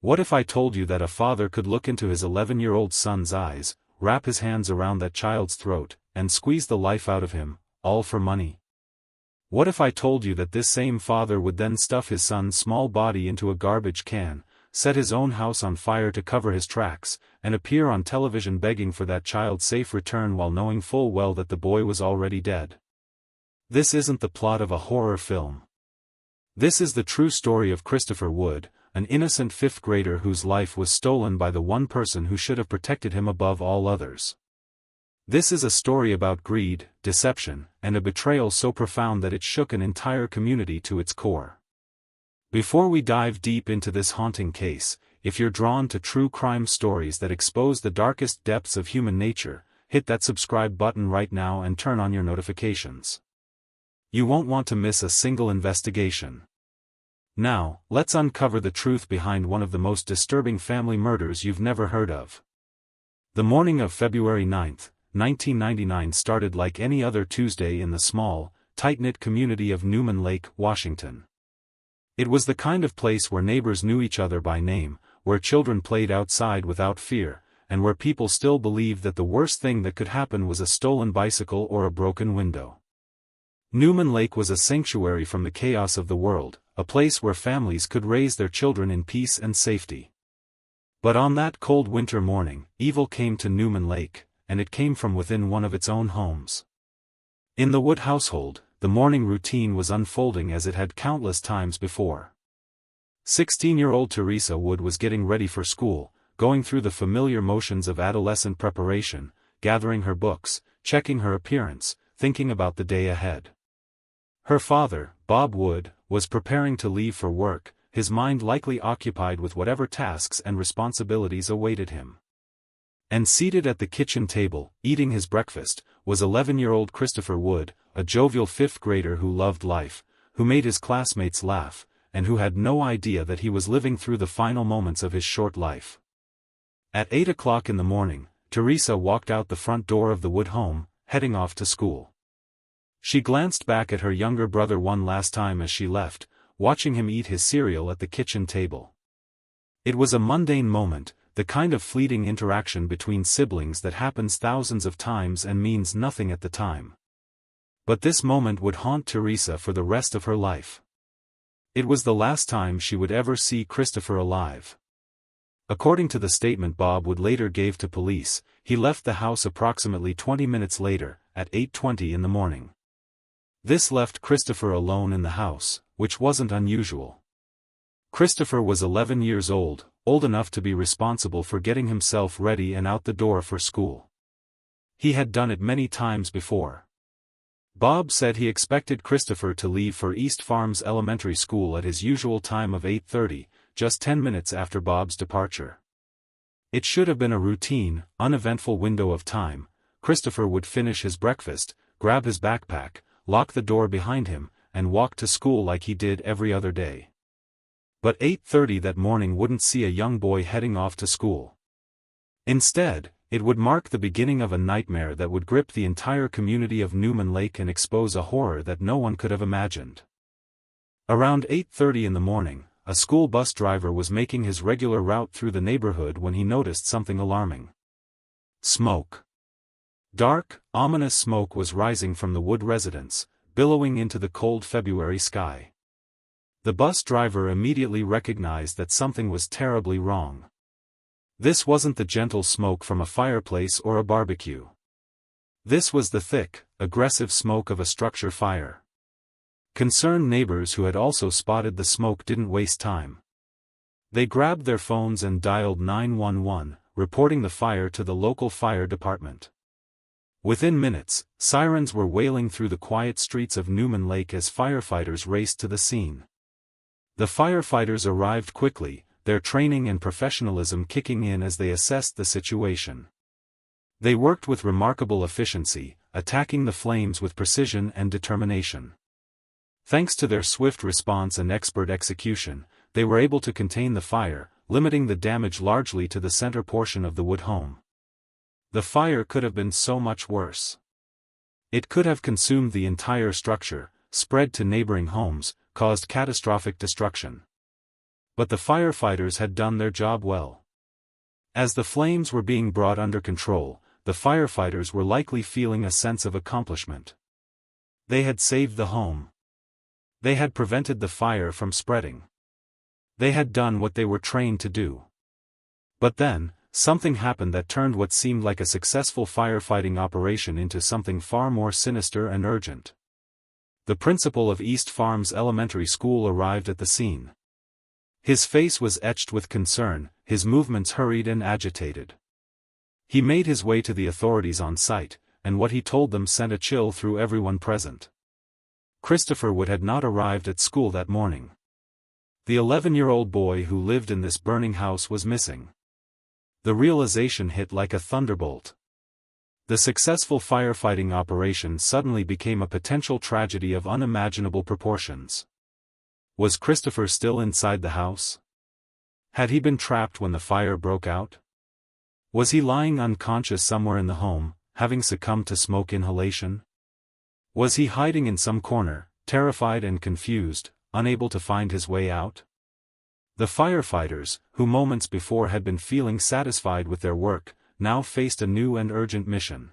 What if I told you that a father could look into his 11-year-old son's eyes, wrap his hands around that child's throat, and squeeze the life out of him, all for money? What if I told you that this same father would then stuff his son's small body into a garbage can, set his own house on fire to cover his tracks, and appear on television begging for that child's safe return while knowing full well that the boy was already dead? This isn't the plot of a horror film. This is the true story of Christopher Wood, an innocent fifth grader whose life was stolen by the one person who should have protected him above all others. This is a story about greed, deception, and a betrayal so profound that it shook an entire community to its core. Before we dive deep into this haunting case, if you're drawn to true crime stories that expose the darkest depths of human nature, hit that subscribe button right now and turn on your notifications. You won't want to miss a single investigation. Now, let's uncover the truth behind one of the most disturbing family murders you've never heard of. The morning of February 9, 1999 started like any other Tuesday in the small, tight-knit community of Newman Lake, Washington. It was the kind of place where neighbors knew each other by name, where children played outside without fear, and where people still believed that the worst thing that could happen was a stolen bicycle or a broken window. Newman Lake was a sanctuary from the chaos of the world, a place where families could raise their children in peace and safety. But on that cold winter morning, evil came to Newman Lake, and it came from within one of its own homes. In the Wood household, the morning routine was unfolding as it had countless times before. 16-year-old Teresa Wood was getting ready for school, going through the familiar motions of adolescent preparation, gathering her books, checking her appearance, thinking about the day ahead. Her father, Bob Wood, was preparing to leave for work, his mind likely occupied with whatever tasks and responsibilities awaited him. And seated at the kitchen table, eating his breakfast, was 11-year-old Christopher Wood, a jovial fifth grader who loved life, who made his classmates laugh, and who had no idea that he was living through the final moments of his short life. At 8 o'clock in the morning, Teresa walked out the front door of the Wood home, heading off to school. She glanced back at her younger brother one last time as she left, watching him eat his cereal at the kitchen table. It was a mundane moment, the kind of fleeting interaction between siblings that happens thousands of times and means nothing at the time. But this moment would haunt Teresa for the rest of her life. It was the last time she would ever see Christopher alive. According to the statement Bob Wood later gave to police, he left the house approximately 20 minutes later, at 8:20 in the morning. This left Christopher alone in the house, which wasn't unusual. Christopher was 11 years old enough to be responsible for getting himself ready and out the door for school. He had done it many times before. Bob said he expected Christopher to leave for East Farms Elementary School at his usual time of 8:30, just 10 minutes after Bob's departure. It should have been a routine, uneventful window of time. Christopher would finish his breakfast, grab his backpack, lock the door behind him, and walk to school like he did every other day. But 8:30 that morning wouldn't see a young boy heading off to school. Instead, it would mark the beginning of a nightmare that would grip the entire community of Newman Lake and expose a horror that no one could have imagined. Around 8:30 in the morning, a school bus driver was making his regular route through the neighborhood when he noticed something alarming. Smoke. Dark, ominous smoke was rising from the Wood residence, billowing into the cold February sky. The bus driver immediately recognized that something was terribly wrong. This wasn't the gentle smoke from a fireplace or a barbecue. This was the thick, aggressive smoke of a structure fire. Concerned neighbors who had also spotted the smoke didn't waste time. They grabbed their phones and dialed 911, reporting the fire to the local fire department. Within minutes, sirens were wailing through the quiet streets of Newman Lake as firefighters raced to the scene. The firefighters arrived quickly, their training and professionalism kicking in as they assessed the situation. They worked with remarkable efficiency, attacking the flames with precision and determination. Thanks to their swift response and expert execution, they were able to contain the fire, limiting the damage largely to the center portion of the Wood home. The fire could have been so much worse. It could have consumed the entire structure, spread to neighboring homes, caused catastrophic destruction. But the firefighters had done their job well. As the flames were being brought under control, the firefighters were likely feeling a sense of accomplishment. They had saved the home. They had prevented the fire from spreading. They had done what they were trained to do. But then, something happened that turned what seemed like a successful firefighting operation into something far more sinister and urgent. The principal of East Farms Elementary School arrived at the scene. His face was etched with concern, his movements hurried and agitated. He made his way to the authorities on site, and what he told them sent a chill through everyone present. Christopher Wood had not arrived at school that morning. The 11-year-old boy who lived in this burning house was missing. The realization hit like a thunderbolt. The successful firefighting operation suddenly became a potential tragedy of unimaginable proportions. Was Christopher still inside the house? Had he been trapped when the fire broke out? Was he lying unconscious somewhere in the home, having succumbed to smoke inhalation? Was he hiding in some corner, terrified and confused, unable to find his way out? The firefighters, who moments before had been feeling satisfied with their work, now faced a new and urgent mission.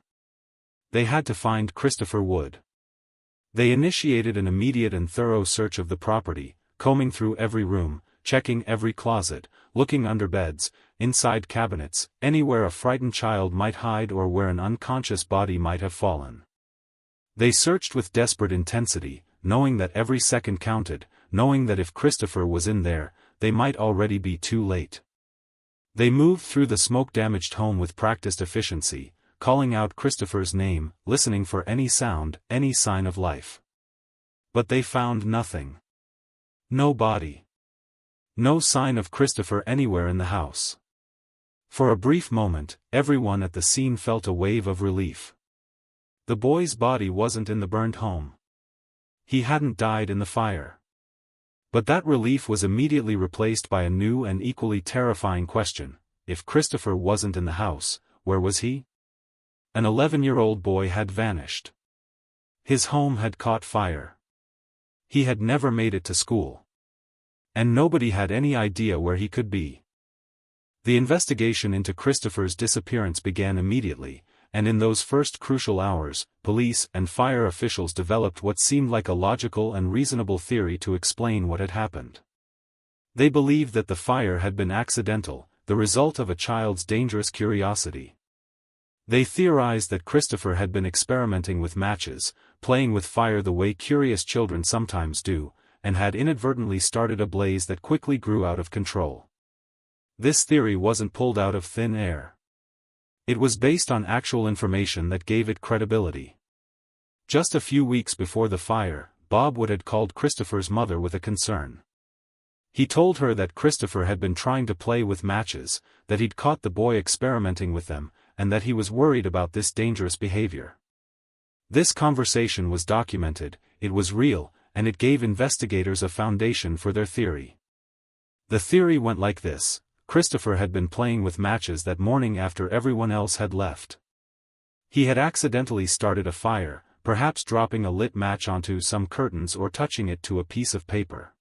They had to find Christopher Wood. They initiated an immediate and thorough search of the property, combing through every room, checking every closet, looking under beds, inside cabinets, anywhere a frightened child might hide or where an unconscious body might have fallen. They searched with desperate intensity, knowing that every second counted, knowing that if Christopher was in there, they might already be too late. They moved through the smoke-damaged home with practiced efficiency, calling out Christopher's name, listening for any sound, any sign of life. But they found nothing. No body. No sign of Christopher anywhere in the house. For a brief moment, everyone at the scene felt a wave of relief. The boy's body wasn't in the burned home. He hadn't died in the fire. But that relief was immediately replaced by a new and equally terrifying question: if Christopher wasn't in the house, where was he? An 11-year-old boy had vanished. His home had caught fire. He had never made it to school. And nobody had any idea where he could be. The investigation into Christopher's disappearance began immediately, and in those first crucial hours, police and fire officials developed what seemed like a logical and reasonable theory to explain what had happened. They believed that the fire had been accidental, the result of a child's dangerous curiosity. They theorized that Christopher had been experimenting with matches, playing with fire the way curious children sometimes do, and had inadvertently started a blaze that quickly grew out of control. This theory wasn't pulled out of thin air. It was based on actual information that gave it credibility. Just a few weeks before the fire, Bob Wood had called Christopher's mother with a concern. He told her that Christopher had been trying to play with matches, that he'd caught the boy experimenting with them, and that he was worried about this dangerous behavior. This conversation was documented, it was real, and it gave investigators a foundation for their theory. The theory went like this: Christopher had been playing with matches that morning after everyone else had left. He had accidentally started a fire, perhaps dropping a lit match onto some curtains or touching it to a piece of paper.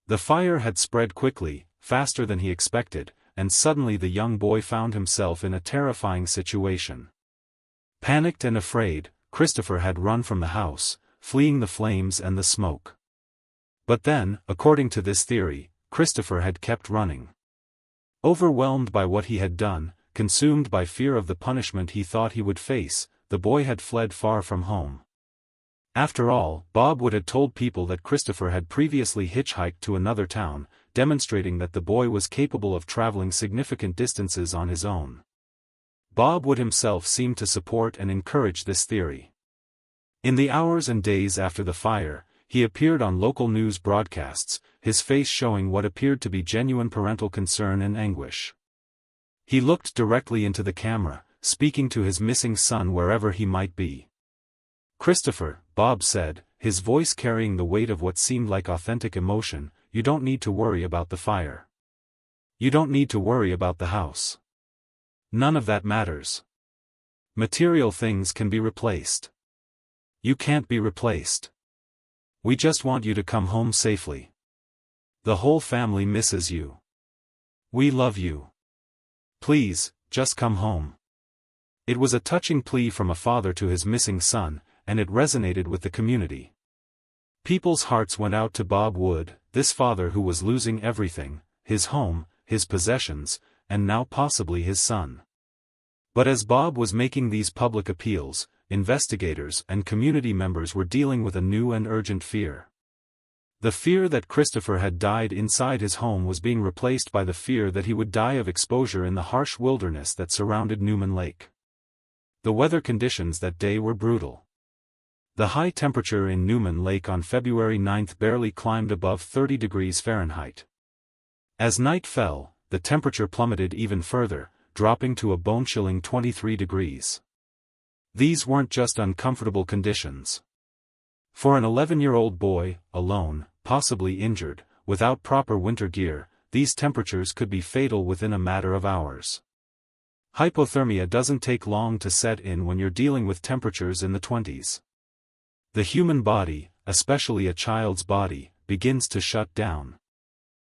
The fire had spread quickly, faster than he expected, and suddenly the young boy found himself in a terrifying situation. Panicked and afraid, Christopher had run from the house, fleeing the flames and the smoke. But then, according to this theory, Christopher had kept running. Overwhelmed by what he had done, consumed by fear of the punishment he thought he would face, the boy had fled far from home. After all, Bob Wood had told people that Christopher had previously hitchhiked to another town, demonstrating that the boy was capable of traveling significant distances on his own. Bob Wood himself seemed to support and encourage this theory. In the hours and days after the fire, he appeared on local news broadcasts, his face showing what appeared to be genuine parental concern and anguish. He looked directly into the camera, speaking to his missing son wherever he might be. "Christopher," Bob said, his voice carrying the weight of what seemed like authentic emotion, "you don't need to worry about the fire. You don't need to worry about the house. None of that matters. Material things can be replaced. You can't be replaced. We just want you to come home safely." The whole family misses you. We love you. Please, just come home." It was a touching plea from a father to his missing son, and it resonated with the community. People's hearts went out to Bob Wood, this father who was losing everything, his home, his possessions, and now possibly his son. But as Bob was making these public appeals, investigators and community members were dealing with a new and urgent fear. The fear that Christopher had died inside his home was being replaced by the fear that he would die of exposure in the harsh wilderness that surrounded Newman Lake. The weather conditions that day were brutal. The high temperature in Newman Lake on February 9 barely climbed above 30 degrees Fahrenheit. As night fell, the temperature plummeted even further, dropping to a bone-chilling 23 degrees. These weren't just uncomfortable conditions. For an 11-year-old boy, alone, possibly injured, without proper winter gear, these temperatures could be fatal within a matter of hours. Hypothermia doesn't take long to set in when you're dealing with temperatures in the 20s. The human body, especially a child's body, begins to shut down.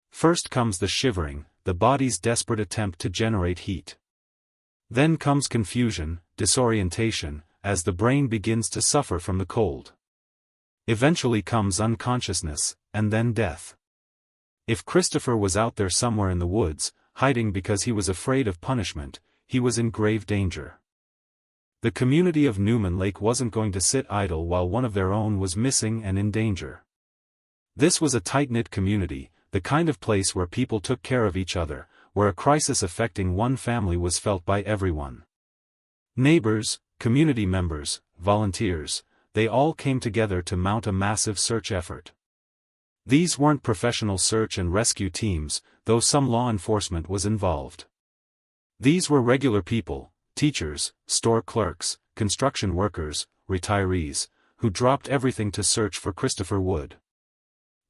First comes the shivering, the body's desperate attempt to generate heat. Then comes confusion, disorientation, as the brain begins to suffer from the cold. Eventually comes unconsciousness, and then death. If Christopher was out there somewhere in the woods, hiding because he was afraid of punishment, he was in grave danger. The community of Newman Lake wasn't going to sit idle while one of their own was missing and in danger. This was a tight-knit community, the kind of place where people took care of each other, where a crisis affecting one family was felt by everyone. Neighbors, community members, volunteers, they all came together to mount a massive search effort. These weren't professional search and rescue teams, though some law enforcement was involved. These were regular people, teachers, store clerks, construction workers, retirees, who dropped everything to search for Christopher Wood.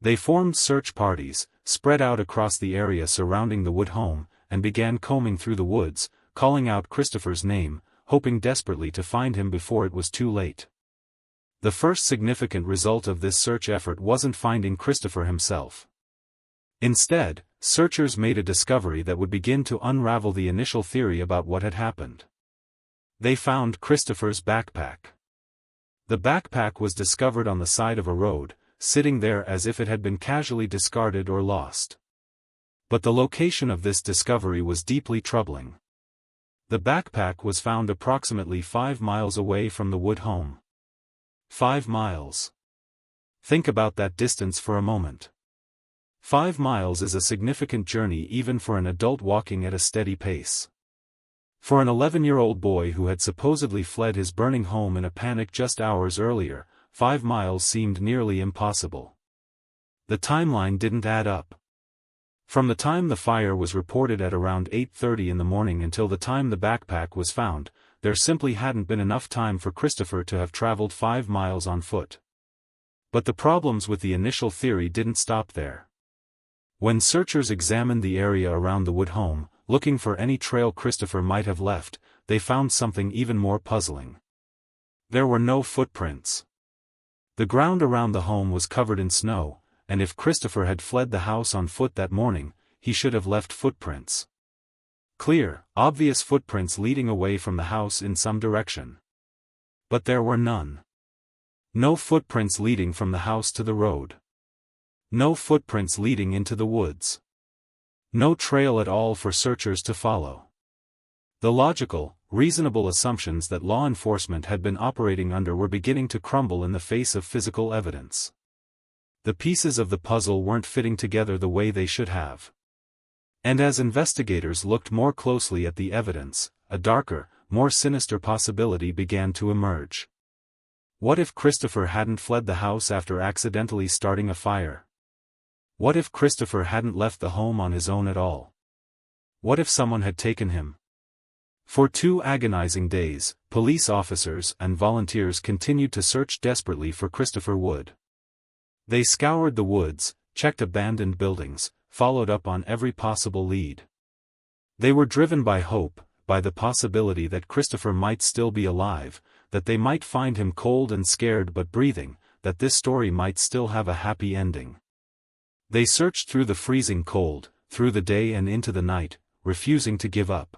They formed search parties, spread out across the area surrounding the Wood home, and began combing through the woods, calling out Christopher's name, hoping desperately to find him before it was too late. The first significant result of this search effort wasn't finding Christopher himself. Instead, searchers made a discovery that would begin to unravel the initial theory about what had happened. They found Christopher's backpack. The backpack was discovered on the side of a road, sitting there as if it had been casually discarded or lost. But the location of this discovery was deeply troubling. The backpack was found approximately 5 miles away from the Wood home. 5 miles. Think about that distance for a moment. 5 miles is a significant journey even for an adult walking at a steady pace. For an 11-year-old boy who had supposedly fled his burning home in a panic just hours earlier, 5 miles seemed nearly impossible. The timeline didn't add up. From the time the fire was reported at around 8:30 in the morning until the time the backpack was found, there simply hadn't been enough time for Christopher to have traveled 5 miles on foot. But the problems with the initial theory didn't stop there. When searchers examined the area around the Wood home, looking for any trail Christopher might have left, they found something even more puzzling. There were no footprints. The ground around the home was covered in snow, and if Christopher had fled the house on foot that morning, he should have left footprints. Clear, obvious footprints leading away from the house in some direction. But there were none. No footprints leading from the house to the road. No footprints leading into the woods. No trail at all for searchers to follow. The logical, reasonable assumptions that law enforcement had been operating under were beginning to crumble in the face of physical evidence. The pieces of the puzzle weren't fitting together the way they should have. And as investigators looked more closely at the evidence, a darker, more sinister possibility began to emerge. What if Christopher hadn't fled the house after accidentally starting a fire? What if Christopher hadn't left the home on his own at all? What if someone had taken him? For 2 agonizing days, police officers and volunteers continued to search desperately for Christopher Wood. They scoured the woods, checked abandoned buildings, followed up on every possible lead. They were driven by hope, by the possibility that Christopher might still be alive, that they might find him cold and scared but breathing, that this story might still have a happy ending. They searched through the freezing cold, through the day and into the night, refusing to give up.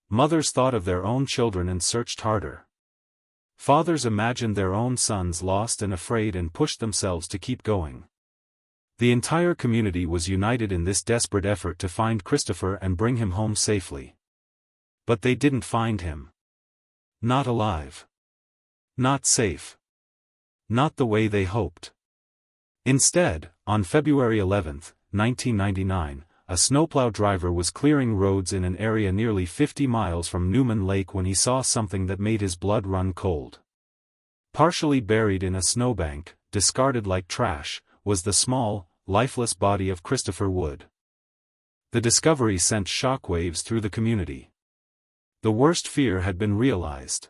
Mothers thought of their own children and searched harder. Fathers imagined their own sons lost and afraid and pushed themselves to keep going. The entire community was united in this desperate effort to find Christopher and bring him home safely. But they didn't find him. Not alive. Not safe. Not the way they hoped. Instead, on February 11, 1999, a snowplow driver was clearing roads in an area nearly 50 miles from Newman Lake when he saw something that made his blood run cold. Partially buried in a snowbank, discarded like trash, was the small, lifeless body of Christopher Wood. The discovery sent shockwaves through the community. The worst fear had been realized.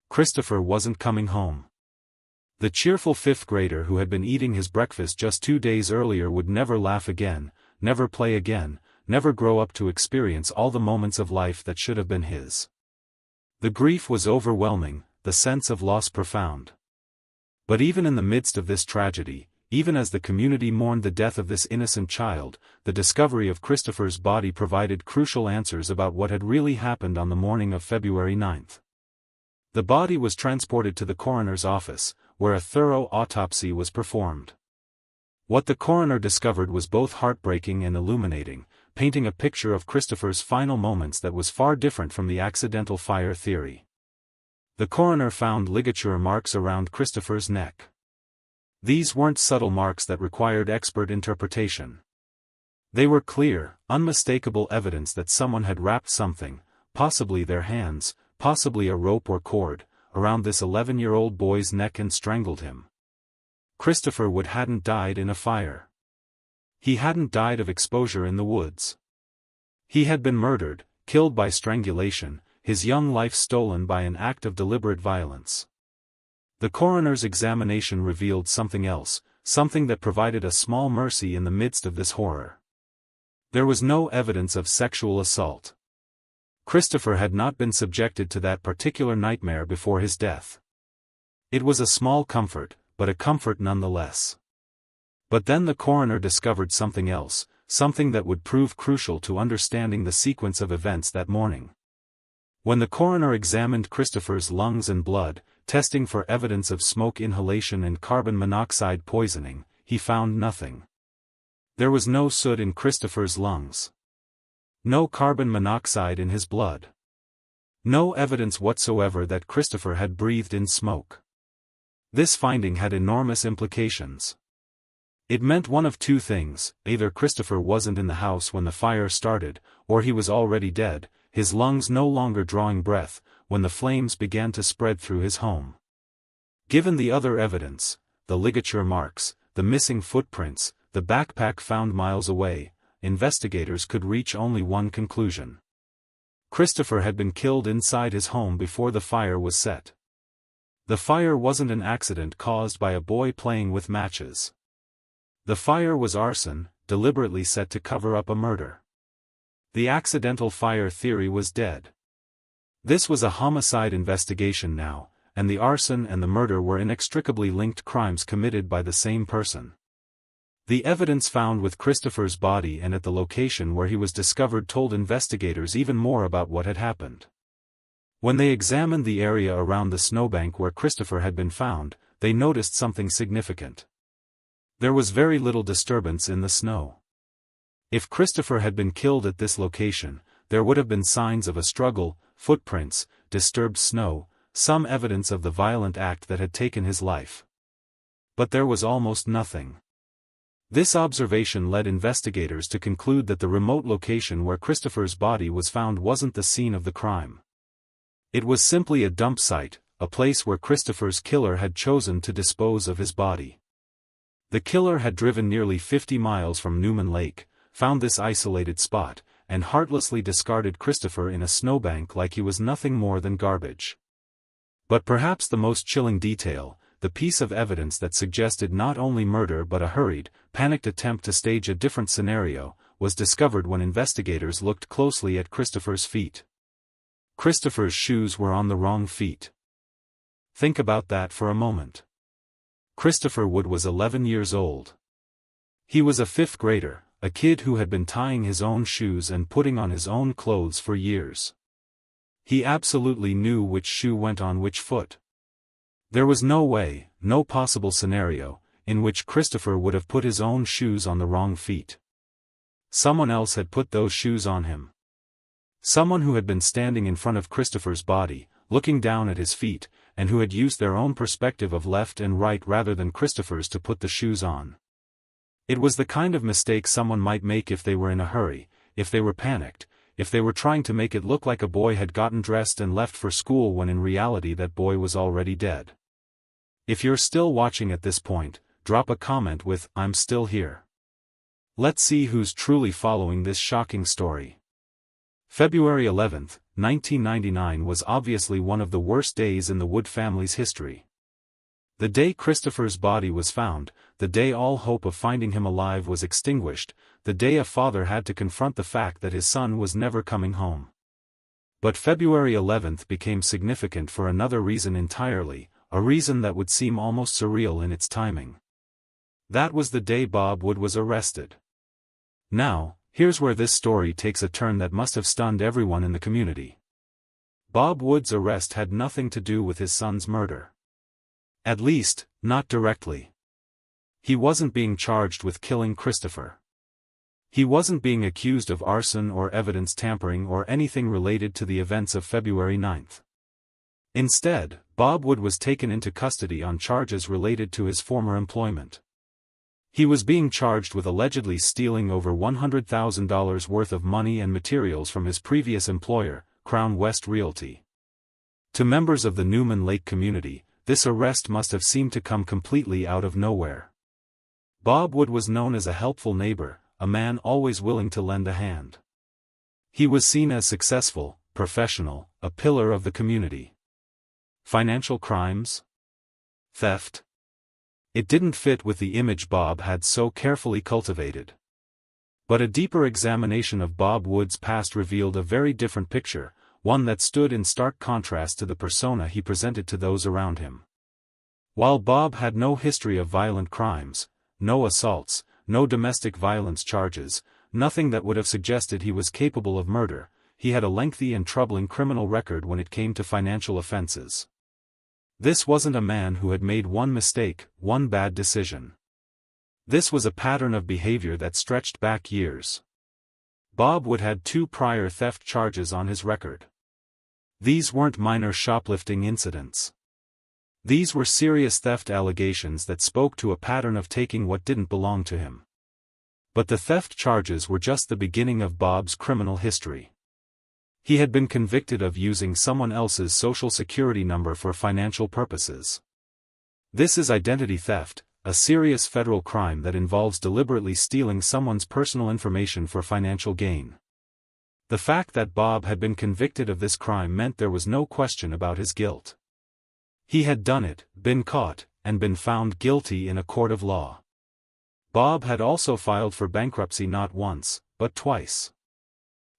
Christopher wasn't coming home. The cheerful fifth grader who had been eating his breakfast just 2 days earlier would never laugh again, never play again, never grow up to experience all the moments of life that should have been his. The grief was overwhelming, the sense of loss profound. But even in the midst of this tragedy, even as the community mourned the death of this innocent child, the discovery of Christopher's body provided crucial answers about what had really happened on the morning of February 9. The body was transported to the coroner's office, where a thorough autopsy was performed. What the coroner discovered was both heartbreaking and illuminating, painting a picture of Christopher's final moments that was far different from the accidental fire theory. The coroner found ligature marks around Christopher's neck. These weren't subtle marks that required expert interpretation. They were clear, unmistakable evidence that someone had wrapped something, possibly their hands, possibly a rope or cord, around this 11-year-old boy's neck and strangled him. Christopher Wood hadn't died in a fire. He hadn't died of exposure in the woods. He had been murdered, killed by strangulation, his young life stolen by an act of deliberate violence. The coroner's examination revealed something else, something that provided a small mercy in the midst of this horror. There was no evidence of sexual assault. Christopher had not been subjected to that particular nightmare before his death. It was a small comfort, but a comfort nonetheless. But then the coroner discovered something else, something that would prove crucial to understanding the sequence of events that morning. When the coroner examined Christopher's lungs and blood, testing for evidence of smoke inhalation and carbon monoxide poisoning, he found nothing. There was no soot in Christopher's lungs. No carbon monoxide in his blood. No evidence whatsoever that Christopher had breathed in smoke. This finding had enormous implications. It meant one of two things: either Christopher wasn't in the house when the fire started, or he was already dead, his lungs no longer drawing breath, when the flames began to spread through his home. Given the other evidence, the ligature marks, the missing footprints, the backpack found miles away, investigators could reach only one conclusion. Christopher had been killed inside his home before the fire was set. The fire wasn't an accident caused by a boy playing with matches. The fire was arson, deliberately set to cover up a murder. The accidental fire theory was dead. This was a homicide investigation now, and the arson and the murder were inextricably linked crimes committed by the same person. The evidence found with Christopher's body and at the location where he was discovered told investigators even more about what had happened. When they examined the area around the snowbank where Christopher had been found, they noticed something significant. There was very little disturbance in the snow. If Christopher had been killed at this location, there would have been signs of a struggle, footprints, disturbed snow, some evidence of the violent act that had taken his life. But there was almost nothing. This observation led investigators to conclude that the remote location where Christopher's body was found wasn't the scene of the crime. It was simply a dump site, a place where Christopher's killer had chosen to dispose of his body. The killer had driven nearly 50 miles from Newman Lake, found this isolated spot, and heartlessly discarded Christopher in a snowbank like he was nothing more than garbage. But perhaps the most chilling detail, the piece of evidence that suggested not only murder but a hurried, panicked attempt to stage a different scenario, was discovered when investigators looked closely at Christopher's feet. Christopher's shoes were on the wrong feet. Think about that for a moment. Christopher Wood was 11 years old. He was a fifth grader, a kid who had been tying his own shoes and putting on his own clothes for years. He absolutely knew which shoe went on which foot. There was no way, no possible scenario, in which Christopher would have put his own shoes on the wrong feet. Someone else had put those shoes on him. Someone who had been standing in front of Christopher's body, looking down at his feet, and who had used their own perspective of left and right rather than Christopher's to put the shoes on. It was the kind of mistake someone might make if they were in a hurry, if they were panicked, if they were trying to make it look like a boy had gotten dressed and left for school when in reality that boy was already dead. If you're still watching at this point, drop a comment with, "I'm still here." Let's see who's truly following this shocking story. February 11, 1999 was obviously one of the worst days in the Wood family's history. The day Christopher's body was found, the day all hope of finding him alive was extinguished, the day a father had to confront the fact that his son was never coming home. But February 11 became significant for another reason entirely, a reason that would seem almost surreal in its timing. That was the day Bob Wood was arrested. Now, here's where this story takes a turn that must have stunned everyone in the community. Bob Wood's arrest had nothing to do with his son's murder. At least, not directly. He wasn't being charged with killing Christopher. He wasn't being accused of arson or evidence tampering or anything related to the events of February 9. Instead, Bob Wood was taken into custody on charges related to his former employment. He was being charged with allegedly stealing over $100,000 worth of money and materials from his previous employer, Crown West Realty. To members of the Newman Lake community, this arrest must have seemed to come completely out of nowhere. Bob Wood was known as a helpful neighbor, a man always willing to lend a hand. He was seen as successful, professional, a pillar of the community. Financial crimes? Theft? It didn't fit with the image Bob had so carefully cultivated. But a deeper examination of Bob Wood's past revealed a very different picture, one that stood in stark contrast to the persona he presented to those around him. While Bob had no history of violent crimes, no assaults, no domestic violence charges, nothing that would have suggested he was capable of murder, he had a lengthy and troubling criminal record when it came to financial offenses. This wasn't a man who had made one mistake, one bad decision. This was a pattern of behavior that stretched back years. Bob Wood had 2 prior theft charges on his record. These weren't minor shoplifting incidents. These were serious theft allegations that spoke to a pattern of taking what didn't belong to him. But the theft charges were just the beginning of Bob's criminal history. He had been convicted of using someone else's social security number for financial purposes. This is identity theft, a serious federal crime that involves deliberately stealing someone's personal information for financial gain. The fact that Bob had been convicted of this crime meant there was no question about his guilt. He had done it, been caught, and been found guilty in a court of law. Bob had also filed for bankruptcy not once, but twice.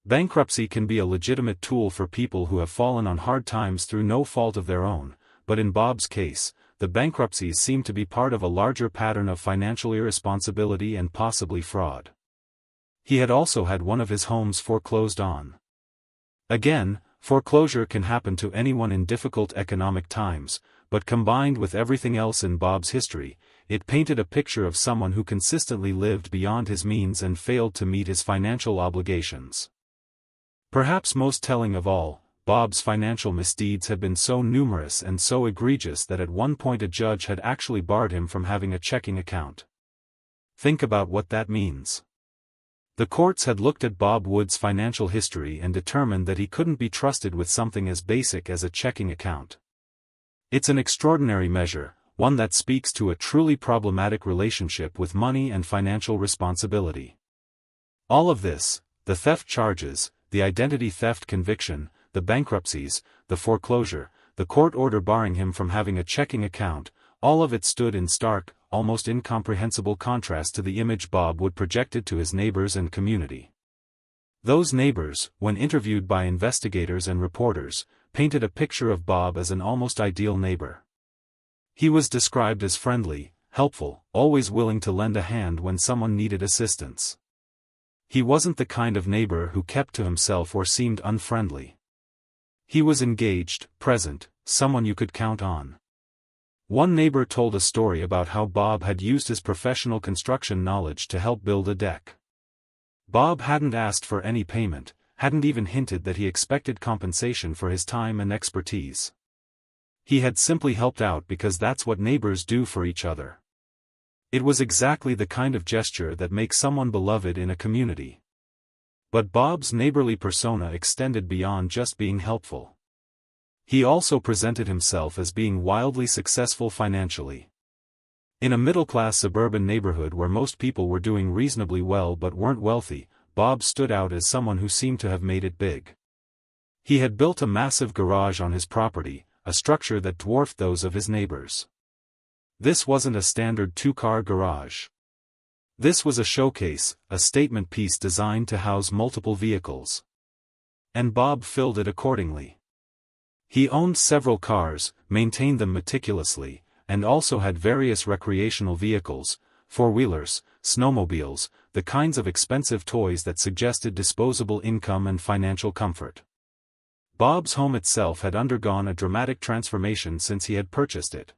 Bankruptcy can be a legitimate tool for people who have fallen on hard times through no fault of their own, but in Bob's case, the bankruptcies seemed to be part of a larger pattern of financial irresponsibility and possibly fraud. He had also had one of his homes foreclosed on. Again, foreclosure can happen to anyone in difficult economic times, but combined with everything else in Bob's history, it painted a picture of someone who consistently lived beyond his means and failed to meet his financial obligations. Perhaps most telling of all, Bob's financial misdeeds had been so numerous and so egregious that at one point a judge had actually barred him from having a checking account. Think about what that means. The courts had looked at Bob Wood's financial history and determined that he couldn't be trusted with something as basic as a checking account. It's an extraordinary measure, one that speaks to a truly problematic relationship with money and financial responsibility. All of this, the theft charges, the identity theft conviction, the bankruptcies, the foreclosure, the court order barring him from having a checking account, all of it stood in stark, almost incomprehensible contrast to the image Bob Wood projected to his neighbors and community. Those neighbors, when interviewed by investigators and reporters, painted a picture of Bob as an almost ideal neighbor. He was described as friendly, helpful, always willing to lend a hand when someone needed assistance. He wasn't the kind of neighbor who kept to himself or seemed unfriendly. He was engaged, present, someone you could count on. One neighbor told a story about how Bob had used his professional construction knowledge to help build a deck. Bob hadn't asked for any payment, hadn't even hinted that he expected compensation for his time and expertise. He had simply helped out because that's what neighbors do for each other. It was exactly the kind of gesture that makes someone beloved in a community. But Bob's neighborly persona extended beyond just being helpful. He also presented himself as being wildly successful financially. In a middle-class suburban neighborhood where most people were doing reasonably well but weren't wealthy, Bob stood out as someone who seemed to have made it big. He had built a massive garage on his property, a structure that dwarfed those of his neighbors. This wasn't a standard two-car garage. This was a showcase, a statement piece designed to house multiple vehicles. And Bob filled it accordingly. He owned several cars, maintained them meticulously, and also had various recreational vehicles, four-wheelers, snowmobiles, the kinds of expensive toys that suggested disposable income and financial comfort. Bob's home itself had undergone a dramatic transformation since he had purchased it.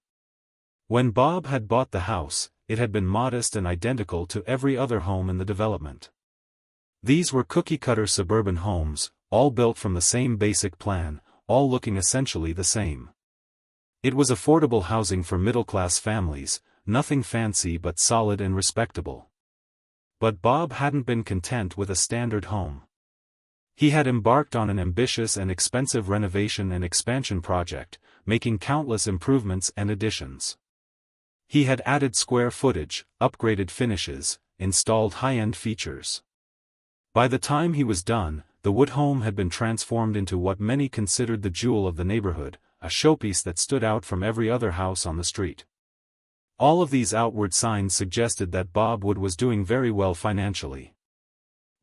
When Bob had bought the house, it had been modest and identical to every other home in the development. These were cookie-cutter suburban homes, all built from the same basic plan, all looking essentially the same. It was affordable housing for middle-class families, nothing fancy but solid and respectable. But Bob hadn't been content with a standard home. He had embarked on an ambitious and expensive renovation and expansion project, making countless improvements and additions. He had added square footage, upgraded finishes, installed high-end features. By the time he was done, the wood home had been transformed into what many considered the jewel of the neighborhood, a showpiece that stood out from every other house on the street. All of these outward signs suggested that Bob Wood was doing very well financially.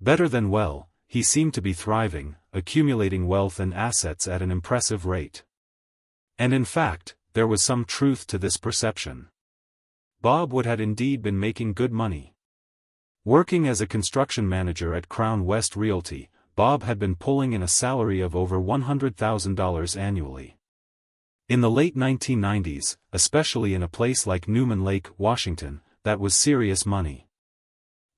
Better than well, he seemed to be thriving, accumulating wealth and assets at an impressive rate. And in fact, there was some truth to this perception. Bob Wood had indeed been making good money. Working as a construction manager at Crown West Realty, Bob had been pulling in a salary of over $100,000 annually. In the late 1990s, especially in a place like Newman Lake, Washington, that was serious money.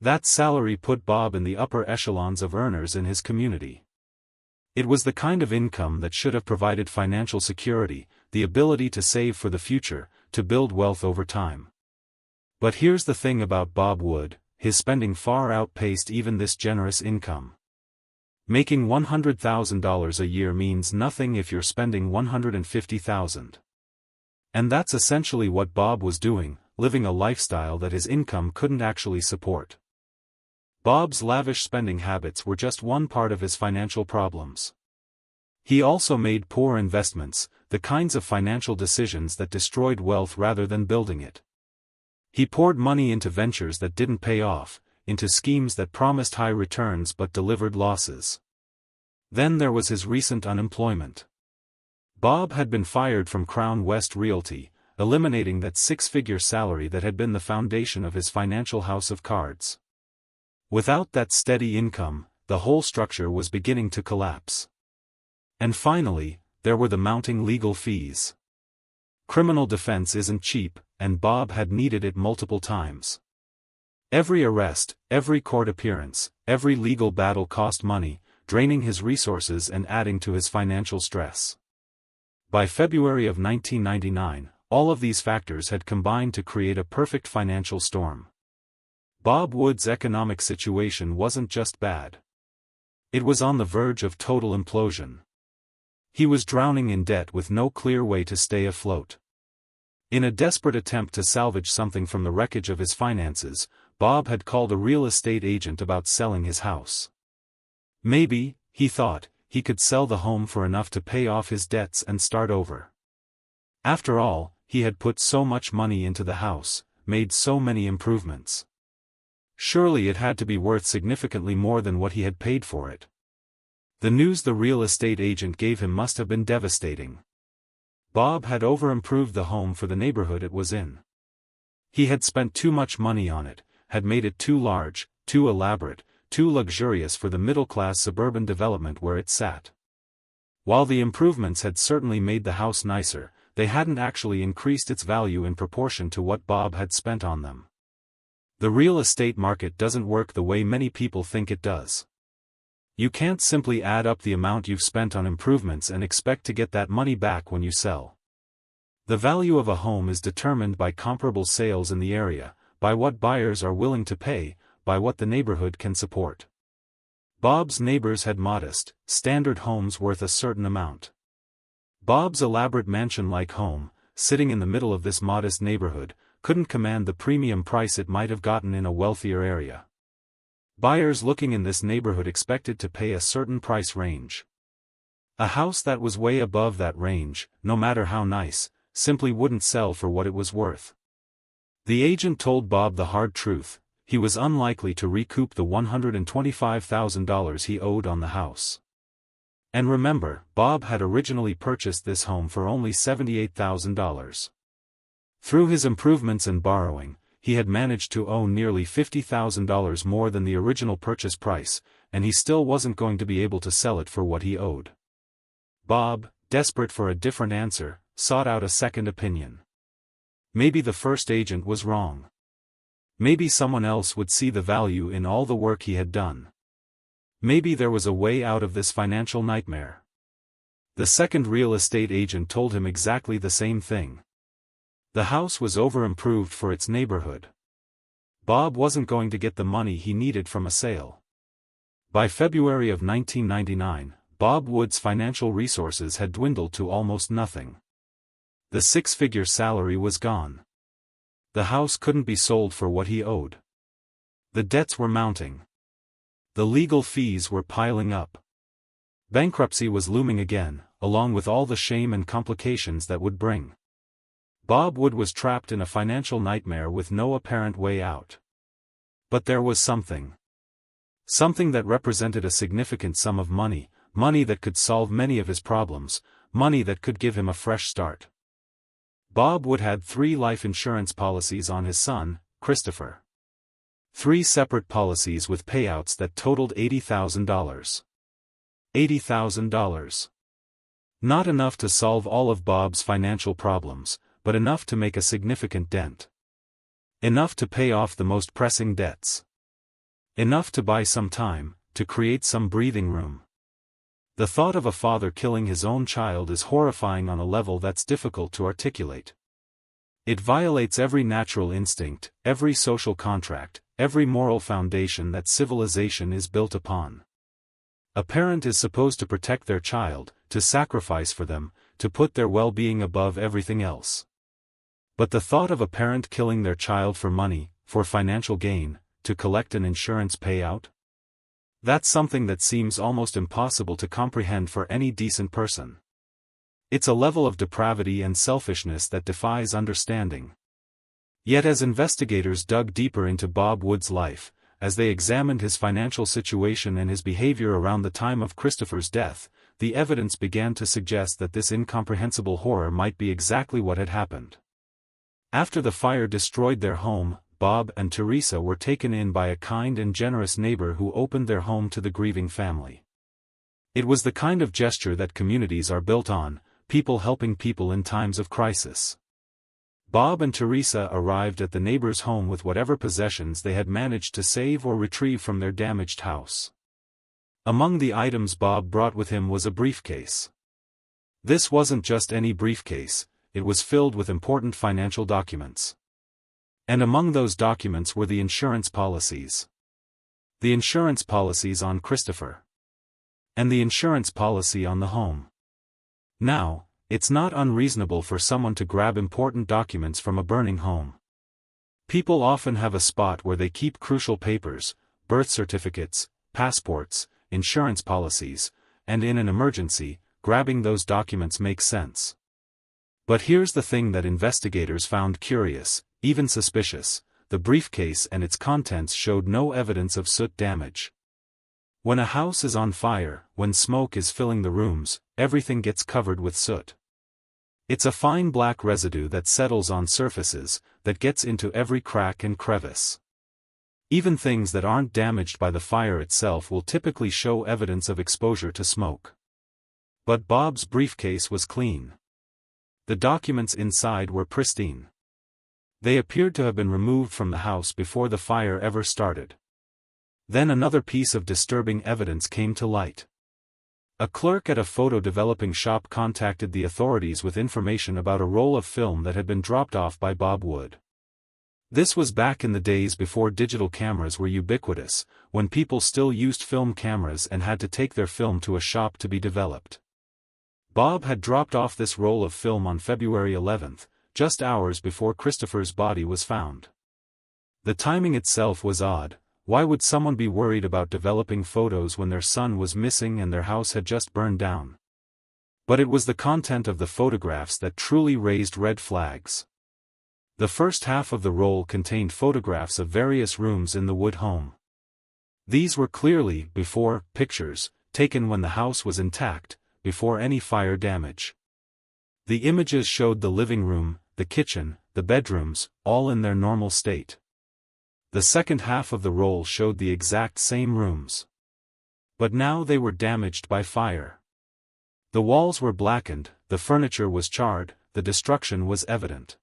That salary put Bob in the upper echelons of earners in his community. It was the kind of income that should have provided financial security, the ability to save for the future, to build wealth over time. But here's the thing about Bob Wood, his spending far outpaced even this generous income. Making $100,000 a year means nothing if you're spending $150,000. And that's essentially what Bob was doing, living a lifestyle that his income couldn't actually support. Bob's lavish spending habits were just one part of his financial problems. He also made poor investments, the kinds of financial decisions that destroyed wealth rather than building it. He poured money into ventures that didn't pay off, into schemes that promised high returns but delivered losses. Then there was his recent unemployment. Bob had been fired from Crown West Realty, eliminating that six-figure salary that had been the foundation of his financial house of cards. Without that steady income, the whole structure was beginning to collapse. And finally, there were the mounting legal fees. Criminal defense isn't cheap, and Bob had needed it multiple times. Every arrest, every court appearance, every legal battle cost money, draining his resources and adding to his financial stress. By February of 1999, all of these factors had combined to create a perfect financial storm. Bob Wood's economic situation wasn't just bad. It was on the verge of total implosion. He was drowning in debt with no clear way to stay afloat. In a desperate attempt to salvage something from the wreckage of his finances, Bob had called a real estate agent about selling his house. Maybe, he thought, he could sell the home for enough to pay off his debts and start over. After all, he had put so much money into the house, made so many improvements. Surely it had to be worth significantly more than what he had paid for it. The news the real estate agent gave him must have been devastating. Bob had over-improved the home for the neighborhood it was in. He had spent too much money on it, had made it too large, too elaborate, too luxurious for the middle-class suburban development where it sat. While the improvements had certainly made the house nicer, they hadn't actually increased its value in proportion to what Bob had spent on them. The real estate market doesn't work the way many people think it does. You can't simply add up the amount you've spent on improvements and expect to get that money back when you sell. The value of a home is determined by comparable sales in the area, by what buyers are willing to pay, by what the neighborhood can support. Bob's neighbors had modest, standard homes worth a certain amount. Bob's elaborate mansion-like home, sitting in the middle of this modest neighborhood, couldn't command the premium price it might have gotten in a wealthier area. Buyers looking in this neighborhood expected to pay a certain price range. A house that was way above that range, no matter how nice, simply wouldn't sell for what it was worth. The agent told Bob the hard truth: he was unlikely to recoup the $125,000 he owed on the house. And remember, Bob had originally purchased this home for only $78,000. Through his improvements and borrowing, he had managed to owe nearly $50,000 more than the original purchase price, and he still wasn't going to be able to sell it for what he owed. Bob, desperate for a different answer, sought out a second opinion. Maybe the first agent was wrong. Maybe someone else would see the value in all the work he had done. Maybe there was a way out of this financial nightmare. The second real estate agent told him exactly the same thing. The house was overimproved for its neighborhood. Bob wasn't going to get the money he needed from a sale. By February of 1999, Bob Wood's financial resources had dwindled to almost nothing. The six-figure salary was gone. The house couldn't be sold for what he owed. The debts were mounting. The legal fees were piling up. Bankruptcy was looming again, along with all the shame and complications that would bring. Bob Wood was trapped in a financial nightmare with no apparent way out. But there was something. Something that represented a significant sum of money, money that could solve many of his problems, money that could give him a fresh start. Bob Wood had 3 life insurance policies on his son, Christopher. 3 separate policies with payouts that totaled $80,000. $80,000. Not enough to solve all of Bob's financial problems, but enough to make a significant dent. Enough to pay off the most pressing debts. Enough to buy some time, to create some breathing room. The thought of a father killing his own child is horrifying on a level that's difficult to articulate. It violates every natural instinct, every social contract, every moral foundation that civilization is built upon. A parent is supposed to protect their child, to sacrifice for them, to put their well-being above everything else. But the thought of a parent killing their child for money, for financial gain, to collect an insurance payout? That's something that seems almost impossible to comprehend for any decent person. It's a level of depravity and selfishness that defies understanding. Yet as investigators dug deeper into Bob Wood's life, as they examined his financial situation and his behavior around the time of Christopher's death, the evidence began to suggest that this incomprehensible horror might be exactly what had happened. After the fire destroyed their home, Bob and Teresa were taken in by a kind and generous neighbor who opened their home to the grieving family. It was the kind of gesture that communities are built on, people helping people in times of crisis. Bob and Teresa arrived at the neighbor's home with whatever possessions they had managed to save or retrieve from their damaged house. Among the items Bob brought with him was a briefcase. This wasn't just any briefcase, it was filled with important financial documents. And among those documents were the insurance policies. The insurance policies on Christopher. And the insurance policy on the home. Now, it's not unreasonable for someone to grab important documents from a burning home. People often have a spot where they keep crucial papers, birth certificates, passports, insurance policies, and in an emergency, grabbing those documents makes sense. But here's the thing that investigators found curious, even suspicious: the briefcase and its contents showed no evidence of soot damage. When a house is on fire, when smoke is filling the rooms, everything gets covered with soot. It's a fine black residue that settles on surfaces, that gets into every crack and crevice. Even things that aren't damaged by the fire itself will typically show evidence of exposure to smoke. But Bob's briefcase was clean. The documents inside were pristine. They appeared to have been removed from the house before the fire ever started. Then another piece of disturbing evidence came to light. A clerk at a photo developing shop contacted the authorities with information about a roll of film that had been dropped off by Bob Wood. This was back in the days before digital cameras were ubiquitous, when people still used film cameras and had to take their film to a shop to be developed. Bob had dropped off this roll of film on February 11th, just hours before Christopher's body was found. The timing itself was odd. Why would someone be worried about developing photos when their son was missing and their house had just burned down? But it was the content of the photographs that truly raised red flags. The first half of the roll contained photographs of various rooms in the Wood home. These were clearly before pictures, taken when the house was intact, before any fire damage. The images showed the living room, the kitchen, the bedrooms, all in their normal state. The second half of the roll showed the exact same rooms. But now they were damaged by fire. The walls were blackened, the furniture was charred, the destruction was evident.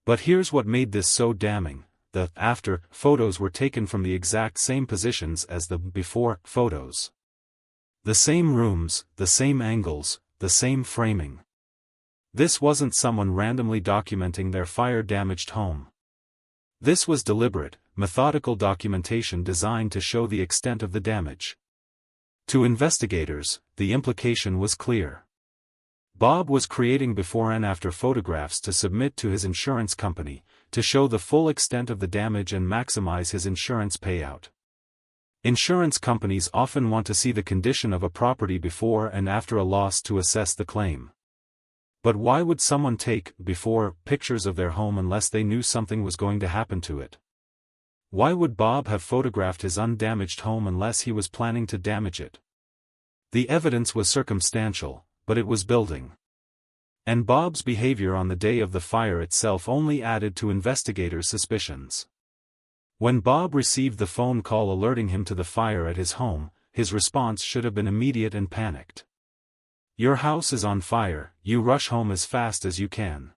But here's what made this so damning: the after photos were taken from the exact same positions as the before photos. The same rooms, the same angles, the same framing. This wasn't someone randomly documenting their fire-damaged home. This was deliberate, methodical documentation designed to show the extent of the damage. To investigators, the implication was clear. Bob was creating before and after photographs to submit to his insurance company, to show the full extent of the damage and maximize his insurance payout. Insurance companies often want to see the condition of a property before and after a loss to assess the claim. But why would someone take before pictures of their home unless they knew something was going to happen to it? Why would Bob have photographed his undamaged home unless he was planning to damage it? The evidence was circumstantial, but it was building. And Bob's behavior on the day of the fire itself only added to investigators' suspicions. When Bob received the phone call alerting him to the fire at his home, his response should have been immediate and panicked. "Your house is on fire, you rush home as fast as you can."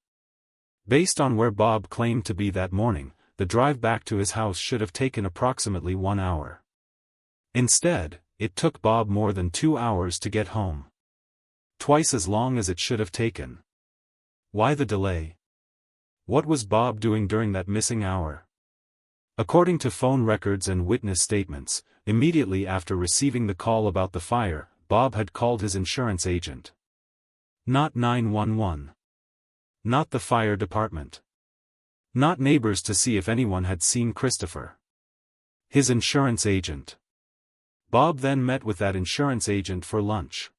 Based on where Bob claimed to be that morning, the drive back to his house should have taken approximately 1 hour. Instead, it took Bob more than 2 hours to get home. Twice as long as it should have taken. Why the delay? What was Bob doing during that missing hour? According to phone records and witness statements, immediately after receiving the call about the fire, Bob had called his insurance agent. Not 911. Not the fire department. Not neighbors to see if anyone had seen Christopher. His insurance agent. Bob then met with that insurance agent for lunch.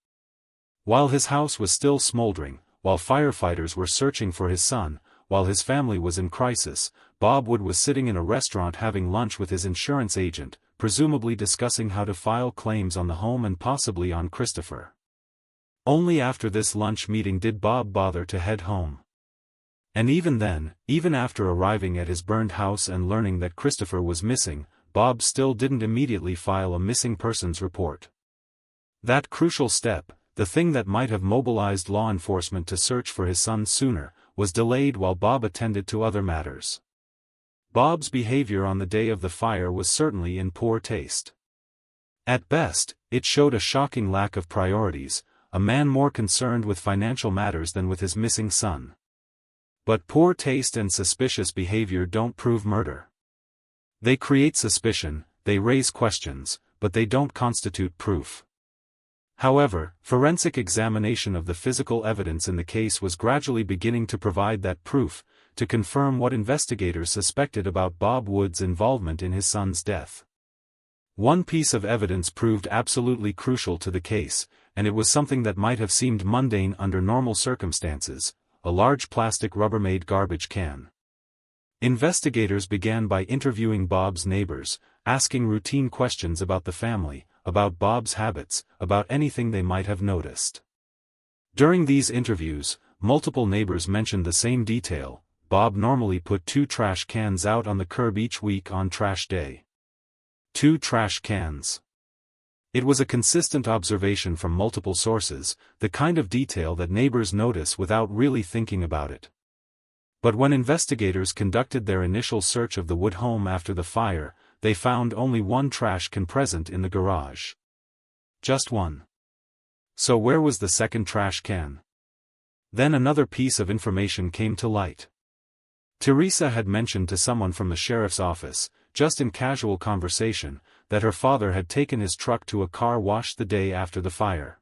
While his house was still smoldering, while firefighters were searching for his son, while his family was in crisis, Bob Wood was sitting in a restaurant having lunch with his insurance agent, presumably discussing how to file claims on the home and possibly on Christopher. Only after this lunch meeting did Bob bother to head home. And even then, even after arriving at his burned house and learning that Christopher was missing, Bob still didn't immediately file a missing persons report. That crucial step, the thing that might have mobilized law enforcement to search for his son sooner, was delayed while Bob attended to other matters. Bob's behavior on the day of the fire was certainly in poor taste. At best, it showed a shocking lack of priorities, a man more concerned with financial matters than with his missing son. But poor taste and suspicious behavior don't prove murder. They create suspicion, they raise questions, but they don't constitute proof. However, forensic examination of the physical evidence in the case was gradually beginning to provide that proof, to confirm what investigators suspected about Bob Wood's involvement in his son's death. One piece of evidence proved absolutely crucial to the case, and it was something that might have seemed mundane under normal circumstances: a large plastic Rubbermaid garbage can. Investigators began by interviewing Bob's neighbors, asking routine questions about the family, about Bob's habits, about anything they might have noticed. During these interviews, multiple neighbors mentioned the same detail. Bob normally put 2 trash cans out on the curb each week on trash day. 2 trash cans. It was a consistent observation from multiple sources, the kind of detail that neighbors notice without really thinking about it. But when investigators conducted their initial search of the Wood home after the fire, they found only 1 trash can present in the garage. Just 1. So where was the second trash can? Then another piece of information came to light. Teresa had mentioned to someone from the sheriff's office, just in casual conversation, that her father had taken his truck to a car wash the day after the fire.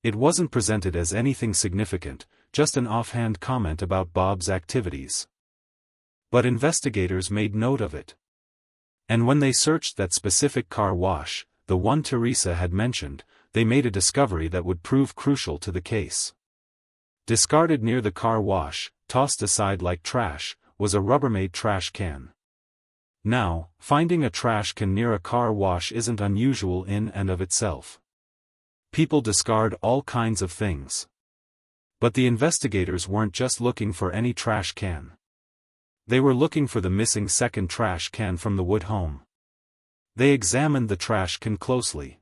It wasn't presented as anything significant, just an offhand comment about Bob's activities. But investigators made note of it. And when they searched that specific car wash, the one Teresa had mentioned, they made a discovery that would prove crucial to the case. Discarded near the car wash, tossed aside like trash, was a Rubbermaid trash can. Now, finding a trash can near a car wash isn't unusual in and of itself. People discard all kinds of things. But the investigators weren't just looking for any trash can. They were looking for the missing second trash can from the Wood home. They examined the trash can closely.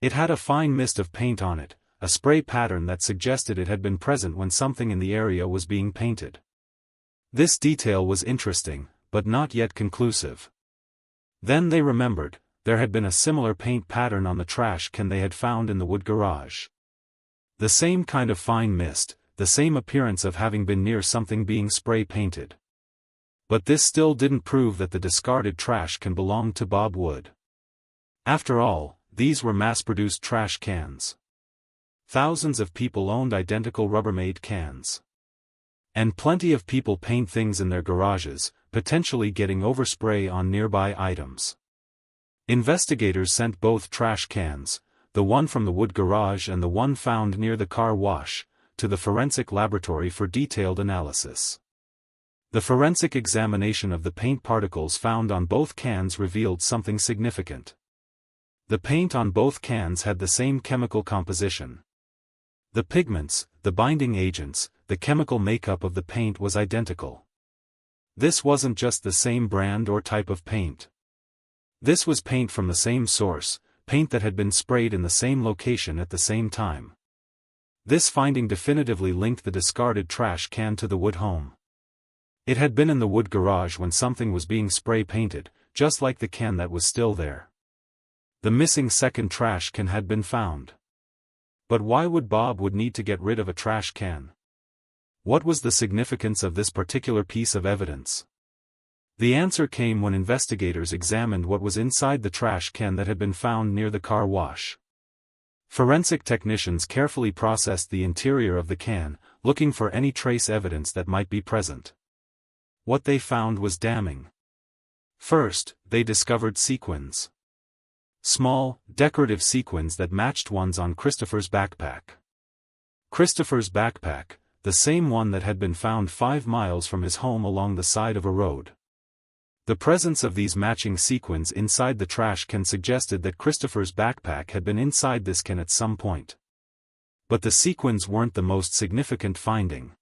It had a fine mist of paint on it, a spray pattern that suggested it had been present when something in the area was being painted. This detail was interesting, but not yet conclusive. Then they remembered, there had been a similar paint pattern on the trash can they had found in the Wood garage. The same kind of fine mist, the same appearance of having been near something being spray painted. But this still didn't prove that the discarded trash can belonged to Bob Wood. After all, these were mass-produced trash cans. Thousands of people owned identical Rubbermaid cans. And plenty of people paint things in their garages, potentially getting overspray on nearby items. Investigators sent both trash cans, the one from the Wood garage and the one found near the car wash, to the forensic laboratory for detailed analysis. The forensic examination of the paint particles found on both cans revealed something significant. The paint on both cans had the same chemical composition. The pigments, the binding agents, the chemical makeup of the paint was identical. This wasn't just the same brand or type of paint. This was paint from the same source, paint that had been sprayed in the same location at the same time. This finding definitively linked the discarded trash can to the Wood home. It had been in the Wood garage when something was being spray painted, just like the can that was still there. The missing second trash can had been found. But why would Bob Wood need to get rid of a trash can? What was the significance of this particular piece of evidence? The answer came when investigators examined what was inside the trash can that had been found near the car wash. Forensic technicians carefully processed the interior of the can, looking for any trace evidence that might be present. What they found was damning. First, they discovered sequins. Small, decorative sequins that matched ones on Christopher's backpack. Christopher's backpack, the same one that had been found 5 miles from his home along the side of a road. The presence of these matching sequins inside the trash can suggested that Christopher's backpack had been inside this can at some point. But the sequins weren't the most significant finding.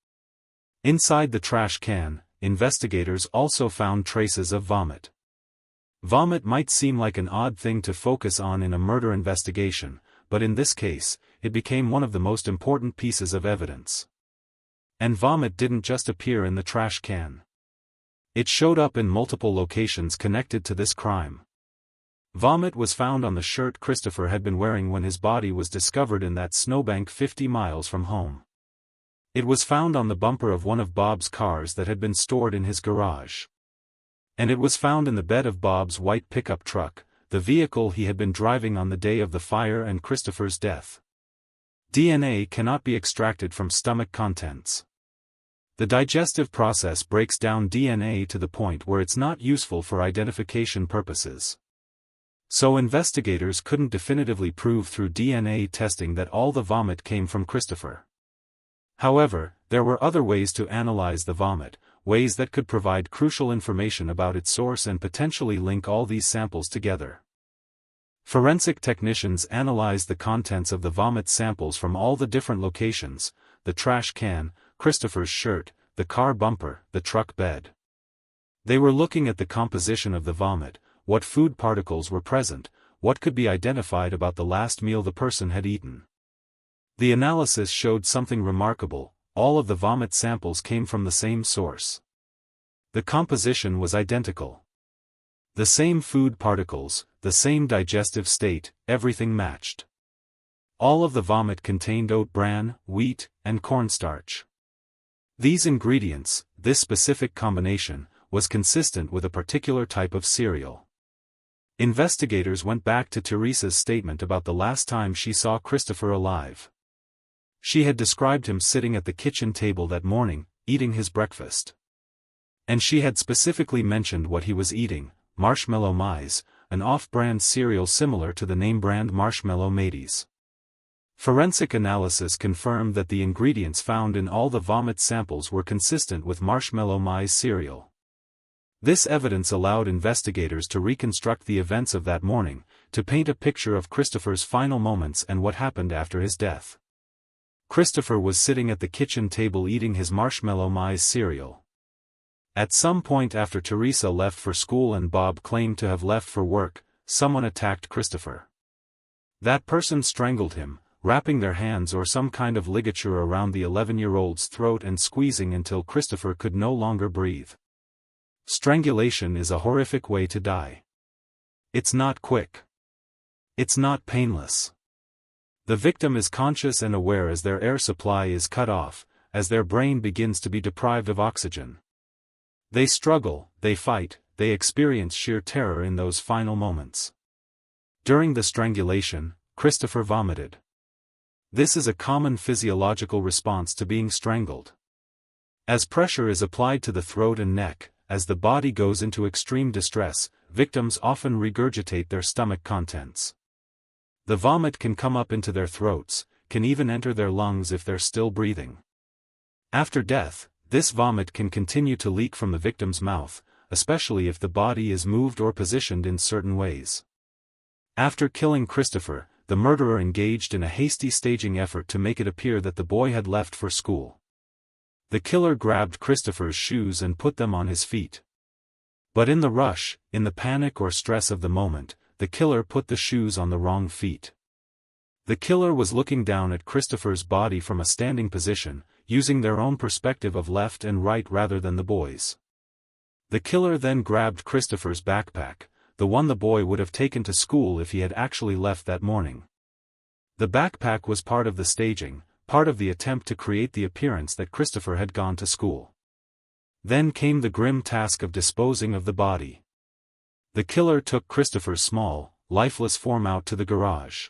Inside the trash can, investigators also found traces of vomit. Vomit might seem like an odd thing to focus on in a murder investigation, but in this case, it became one of the most important pieces of evidence. And vomit didn't just appear in the trash can. It showed up in multiple locations connected to this crime. Vomit was found on the shirt Christopher had been wearing when his body was discovered in that snowbank 50 miles from home. It was found on the bumper of one of Bob's cars that had been stored in his garage. And it was found in the bed of Bob's white pickup truck, the vehicle he had been driving on the day of the fire and Christopher's death. DNA cannot be extracted from stomach contents. The digestive process breaks down DNA to the point where it's not useful for identification purposes. So investigators couldn't definitively prove through DNA testing that all the vomit came from Christopher. However, there were other ways to analyze the vomit, ways that could provide crucial information about its source and potentially link all these samples together. Forensic technicians analyzed the contents of the vomit samples from all the different locations, the trash can, Christopher's shirt, the car bumper, the truck bed. They were looking at the composition of the vomit, what food particles were present, what could be identified about the last meal the person had eaten. The analysis showed something remarkable: all of the vomit samples came from the same source. The composition was identical. The same food particles, the same digestive state, everything matched. All of the vomit contained oat bran, wheat, and cornstarch. These ingredients, this specific combination, was consistent with a particular type of cereal. Investigators went back to Teresa's statement about the last time she saw Christopher alive. She had described him sitting at the kitchen table that morning, eating his breakfast. And she had specifically mentioned what he was eating: Marshmallow Maize, an off-brand cereal similar to the name brand Marshmallow Mateys. Forensic analysis confirmed that the ingredients found in all the vomit samples were consistent with Marshmallow Maize cereal. This evidence allowed investigators to reconstruct the events of that morning, to paint a picture of Christopher's final moments and what happened after his death. Christopher was sitting at the kitchen table eating his Marshmallow Maize cereal. At some point after Teresa left for school and Bob claimed to have left for work, someone attacked Christopher. That person strangled him, wrapping their hands or some kind of ligature around the 11-year-old's throat and squeezing until Christopher could no longer breathe. Strangulation is a horrific way to die. It's not quick. It's not painless. The victim is conscious and aware as their air supply is cut off, as their brain begins to be deprived of oxygen. They struggle, they fight, they experience sheer terror in those final moments. During the strangulation, Christopher vomited. This is a common physiological response to being strangled. As pressure is applied to the throat and neck, as the body goes into extreme distress, victims often regurgitate their stomach contents. The vomit can come up into their throats, can even enter their lungs if they're still breathing. After death, this vomit can continue to leak from the victim's mouth, especially if the body is moved or positioned in certain ways. After killing Christopher, the murderer engaged in a hasty staging effort to make it appear that the boy had left for school. The killer grabbed Christopher's shoes and put them on his feet. But in the rush, in the panic or stress of the moment, the killer put the shoes on the wrong feet. The killer was looking down at Christopher's body from a standing position, using their own perspective of left and right rather than the boy's. The killer then grabbed Christopher's backpack, the one the boy would have taken to school if he had actually left that morning. The backpack was part of the staging, part of the attempt to create the appearance that Christopher had gone to school. Then came the grim task of disposing of the body. The killer took Christopher's small, lifeless form out to the garage.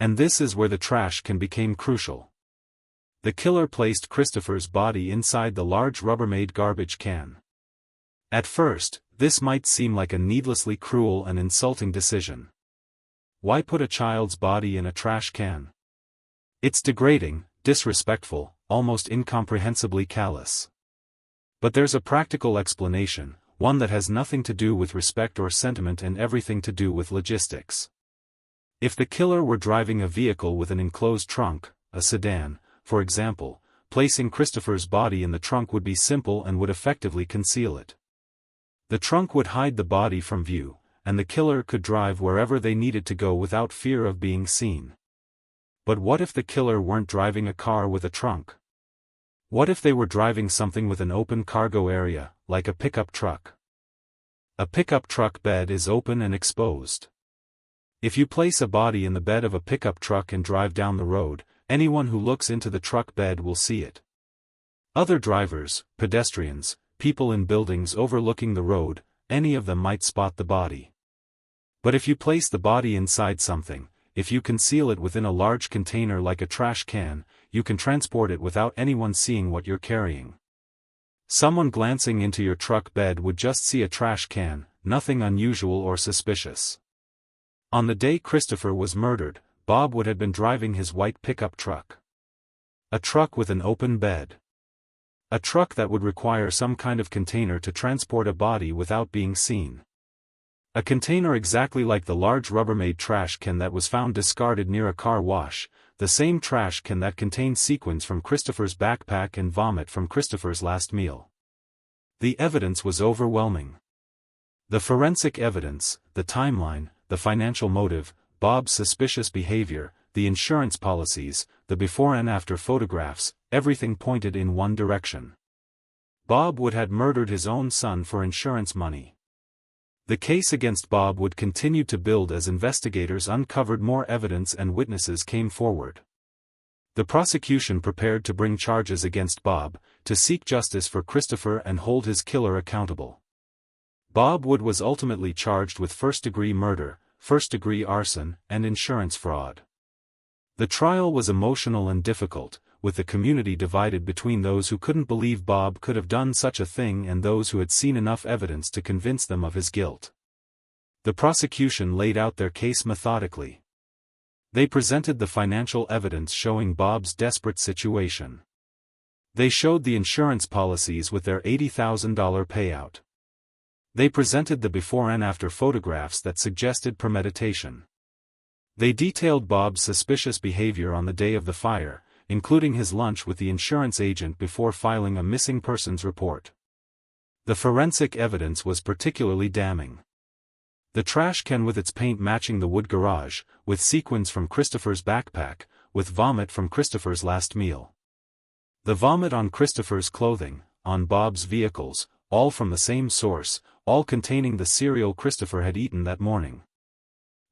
And this is where the trash can become crucial. The killer placed Christopher's body inside the large Rubbermaid garbage can. At first, this might seem like a needlessly cruel and insulting decision. Why put a child's body in a trash can? It's degrading, disrespectful, almost incomprehensibly callous. But there's a practical explanation, one that has nothing to do with respect or sentiment and everything to do with logistics. If the killer were driving a vehicle with an enclosed trunk, a sedan, for example, placing Christopher's body in the trunk would be simple and would effectively conceal it. The trunk would hide the body from view, and the killer could drive wherever they needed to go without fear of being seen. But what if the killer weren't driving a car with a trunk? What if they were driving something with an open cargo area, like a pickup truck? A pickup truck bed is open and exposed. If you place a body in the bed of a pickup truck and drive down the road, anyone who looks into the truck bed will see it. Other drivers, pedestrians, people in buildings overlooking the road, any of them might spot the body. But if you place the body inside something, if you conceal it within a large container like a trash can, you can transport it without anyone seeing what you're carrying. Someone glancing into your truck bed would just see a trash can, nothing unusual or suspicious. On the day Christopher was murdered, Bob would have been driving his white pickup truck. A truck with an open bed. A truck that would require some kind of container to transport a body without being seen. A container exactly like the large Rubbermaid trash can that was found discarded near a car wash, the same trash can that contained sequins from Christopher's backpack and vomit from Christopher's last meal. The evidence was overwhelming. The forensic evidence, the timeline, the financial motive, Bob's suspicious behavior, the insurance policies, the before and after photographs, everything pointed in one direction. Bob Wood had murdered his own son for insurance money. The case against Bob would continue to build as investigators uncovered more evidence and witnesses came forward. The prosecution prepared to bring charges against Bob, to seek justice for Christopher and hold his killer accountable. Bob Wood was ultimately charged with first-degree murder, first-degree arson, and insurance fraud. The trial was emotional and difficult, with the community divided between those who couldn't believe Bob could have done such a thing and those who had seen enough evidence to convince them of his guilt. The prosecution laid out their case methodically. They presented the financial evidence showing Bob's desperate situation. They showed the insurance policies with their $80,000 payout. They presented the before and after photographs that suggested premeditation. They detailed Bob's suspicious behavior on the day of the fire, including his lunch with the insurance agent before filing a missing persons report. The forensic evidence was particularly damning. The trash can with its paint matching the Wood garage, with sequins from Christopher's backpack, with vomit from Christopher's last meal. The vomit on Christopher's clothing, on Bob's vehicles, all from the same source, all containing the cereal Christopher had eaten that morning.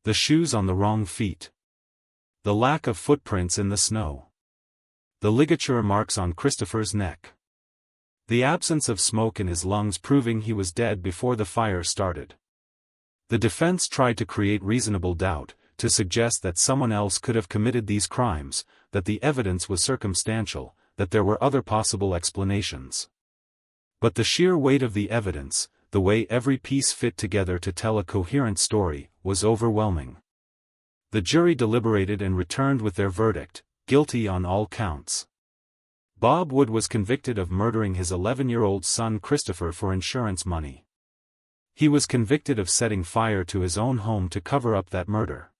The shoes on the wrong feet. The lack of footprints in the snow. The ligature marks on Christopher's neck. The absence of smoke in his lungs proving he was dead before the fire started. The defense tried to create reasonable doubt, to suggest that someone else could have committed these crimes, that the evidence was circumstantial, that there were other possible explanations. But the sheer weight of the evidence, the way every piece fit together to tell a coherent story, was overwhelming. The jury deliberated and returned with their verdict, guilty on all counts. Bob Wood was convicted of murdering his 11-year-old son Christopher for insurance money. He was convicted of setting fire to his own home to cover up that murder.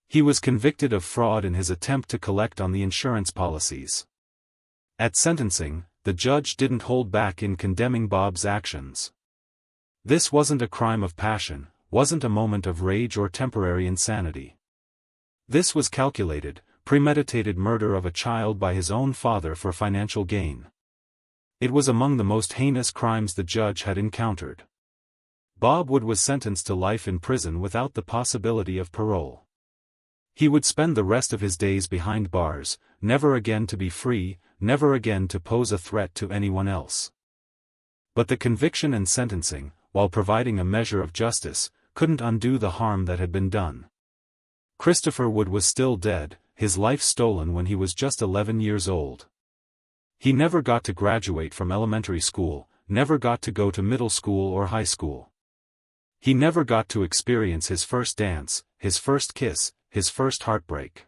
He was convicted of fraud in his attempt to collect on the insurance policies. At sentencing, the judge didn't hold back in condemning Bob's actions. This wasn't a crime of passion, wasn't a moment of rage or temporary insanity. This was calculated, premeditated murder of a child by his own father for financial gain. It was among the most heinous crimes the judge had encountered. Bob Wood was sentenced to life in prison without the possibility of parole. He would spend the rest of his days behind bars, never again to be free, never again to pose a threat to anyone else. But the conviction and sentencing, while providing a measure of justice, couldn't undo the harm that had been done. Christopher Wood was still dead, his life stolen when he was just 11 years old. He never got to graduate from elementary school, never got to go to middle school or high school. He never got to experience his first dance, his first kiss, his first heartbreak.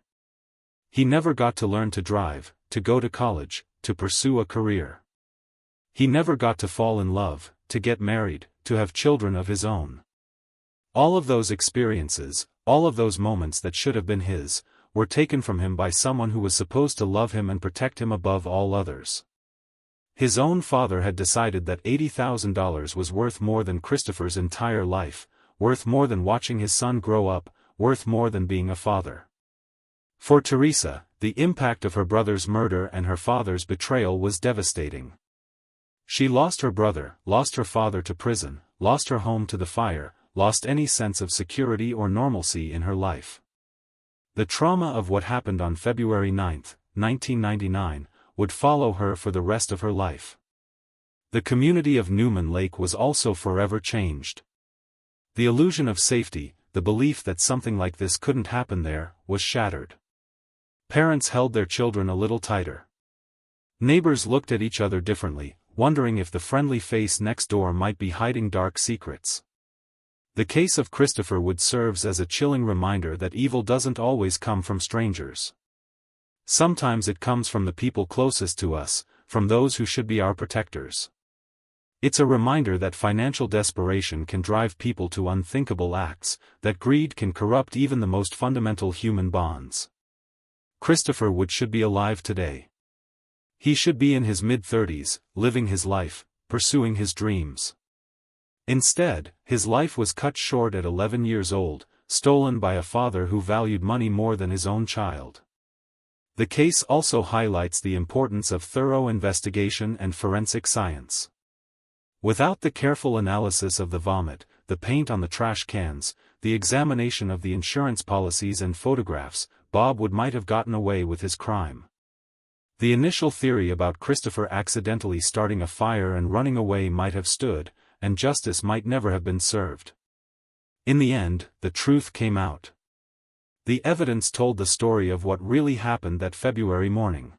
He never got to learn to drive, to go to college, to pursue a career. He never got to fall in love, to get married, to have children of his own. All of those experiences, all of those moments that should have been his, were taken from him by someone who was supposed to love him and protect him above all others. His own father had decided that $80,000 was worth more than Christopher's entire life, worth more than watching his son grow up, worth more than being a father. For Teresa, the impact of her brother's murder and her father's betrayal was devastating. She lost her brother, lost her father to prison, lost her home to the fire, lost any sense of security or normalcy in her life. The trauma of what happened on February 9, 1999, would follow her for the rest of her life. The community of Newman Lake was also forever changed. The illusion of safety, the belief that something like this couldn't happen there, was shattered. Parents held their children a little tighter. Neighbors looked at each other differently, wondering if the friendly face next door might be hiding dark secrets. The case of Christopher Wood serves as a chilling reminder that evil doesn't always come from strangers. Sometimes it comes from the people closest to us, from those who should be our protectors. It's a reminder that financial desperation can drive people to unthinkable acts, that greed can corrupt even the most fundamental human bonds. Christopher Wood should be alive today. He should be in his mid-30s, living his life, pursuing his dreams. Instead, his life was cut short at 11 years old, stolen by a father who valued money more than his own child. The case also highlights the importance of thorough investigation and forensic science. Without the careful analysis of the vomit, the paint on the trash cans, the examination of the insurance policies and photographs, Bob Wood might have gotten away with his crime. The initial theory about Christopher accidentally starting a fire and running away might have stood, and justice might never have been served. In the end, the truth came out. The evidence told the story of what really happened that February morning.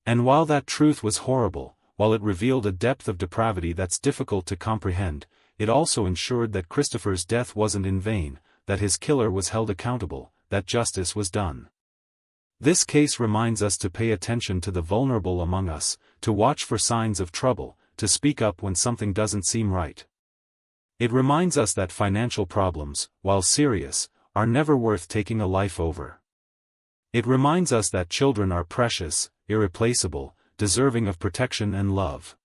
And while that truth was horrible, while it revealed a depth of depravity that's difficult to comprehend, it also ensured that Christopher's death wasn't in vain, that his killer was held accountable, that justice was done. This case reminds us to pay attention to the vulnerable among us, to watch for signs of trouble, to speak up when something doesn't seem right. It reminds us that financial problems, while serious, are never worth taking a life over. It reminds us that children are precious, irreplaceable, deserving of protection and love.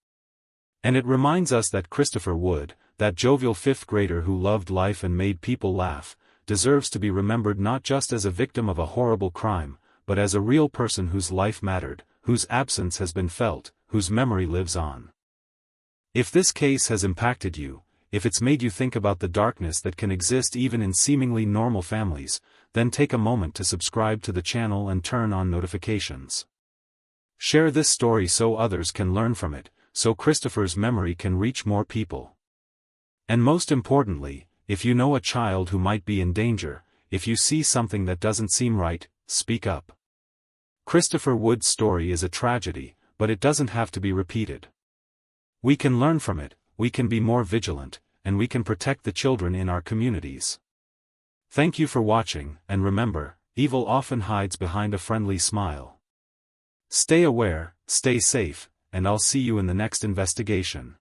And it reminds us that Christopher Wood, that jovial fifth grader who loved life and made people laugh, deserves to be remembered not just as a victim of a horrible crime, but as a real person whose life mattered, whose absence has been felt, whose memory lives on. If this case has impacted you, if it's made you think about the darkness that can exist even in seemingly normal families, then take a moment to subscribe to the channel and turn on notifications. Share this story so others can learn from it, so Christopher's memory can reach more people. And most importantly, if you know a child who might be in danger, if you see something that doesn't seem right, speak up. Christopher Wood's story is a tragedy, but it doesn't have to be repeated. We can learn from it, we can be more vigilant, and we can protect the children in our communities. Thank you for watching, and remember, evil often hides behind a friendly smile. Stay aware, stay safe, and I'll see you in the next investigation.